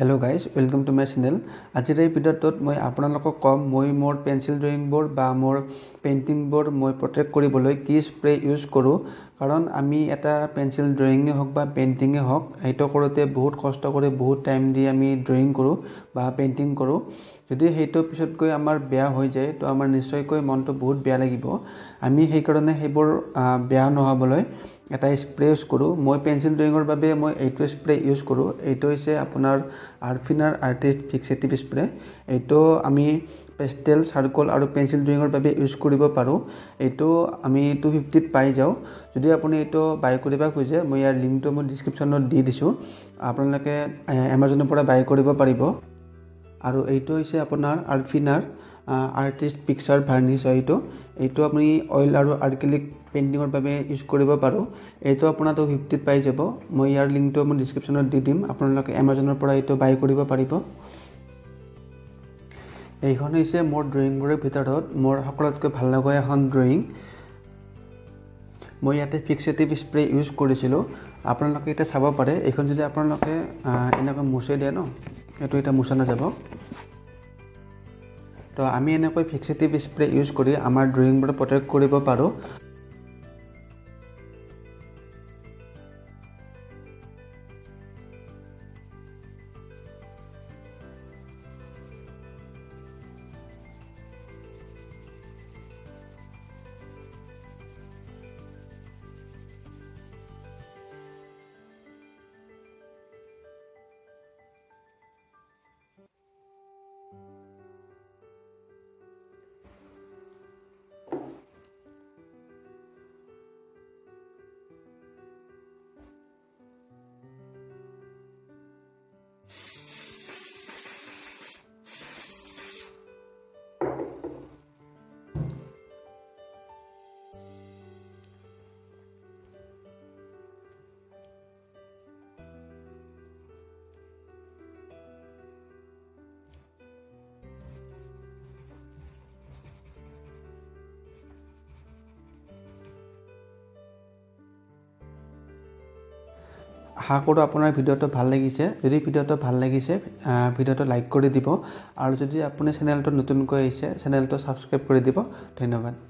Hello guys, welcome to my channel. আজিৰ এই ভিডিঅ'টোত মই আপোনালোকক কম মই মোৰ পেন্সিল ড্ৰয়িং বোৰ্ড বা মোৰ পেইন্টিং বোৰ্ড মই প্ৰটেক্ট কৰিবলৈ কি স্প্ৰে ইউজ কৰোঁ কাৰণ আমি এটা পেন্সিল ড্ৰয়িঙে হওক বা পেইন্টিঙে হওক এইটো কৰোঁতে বহুত কষ্ট কৰি বহুত টাইম দি আমি ড্ৰয়িং কৰোঁ বা পেইন্টিং কৰোঁ যদি সেইটো পিছত গৈ আমাৰ বেয়া হৈ যায় তো আমাৰ নিশ্চয়কৈ মনটো বহুত বেয়া লাগিব আমি সেই কাৰণে সেইবোৰ বেয়া নহবলৈ এটা স্প্ৰে ইউজ কৰোঁ মই পেন্সিল ড্ৰয়িঙৰ বাবে মই এইটো স্প্ৰে ইউজ কৰোঁ এইটো হৈছে আপোনাৰ আৰ্ফিনাৰ আৰ্টিষ্ট ফিক্সেটিভ স্প্ৰে এইটো আমি পেষ্টেল চাৰ্কল আৰু পেন্সিল ড্ৰয়িঙৰ বাবে ইউজ কৰিব পাৰোঁ এইটো আমি 250 ত পাই যাওঁ যদি আপুনি এইটো বাই কৰিব খোজে মই ইয়াৰ লিংকটো মই ডেসক্ৰিপচনত দি দিছোঁ আপোনালোকে Amazonৰ পৰা বাই কৰিব পাৰিব আৰু এইটো হৈছে আপোনাৰ আৰ্ফিনাৰ আৰ্টিষ্ট পিকচাৰ ভাৰ্নিছ এইটো আপুনি অইল আৰু আক্ৰিলিক পেইন্টিঙৰ বাবে ইউজ কৰিব পাৰোঁ এইটো আপোনাৰ 250 ত পাই যাব মই ইয়াৰ লিংকটো মই ডেসক্ৰিপচনত দি দিম আপোনালোকে Amazonৰ পৰা এইটো বাই কৰিব পাৰিব এইখন হৈছে মোৰ ড্ৰয়িং বোৰৰ ভিতৰত মোৰ সকলোতকৈ ভাল লগা এখন ড্ৰয়িং মই ইয়াতে ফিক্সেটিভ স্প্ৰে ইউজ কৰিছিলোঁ আপোনালোকে এটা চাব পাৰে এইখন যদি আপোনালোকে এনেকৈ মুছে দিয়ে ন এইটো এটা মুছা নাযাব তো আমি এনেকৈ ফিক্সেটিভ স্প্ৰে ইউজ কৰি আমাৰ ড্ৰয়িংবোৰ প্ৰটেক্ট কৰিব পাৰোঁ আশা কৰোঁ আপোনাৰ ভিডিঅ'টো ভাল লাগিছে যদি ভিডিঅ'টো ভাল লাগিছে ভিডিঅ'টো লাইক কৰি দিব আৰু যদি আপুনি চেনেলটো নতুনকৈ আহিছে চেনেলটো সাবস্ক্ৰাইব কৰি দিব ধন্যবাদ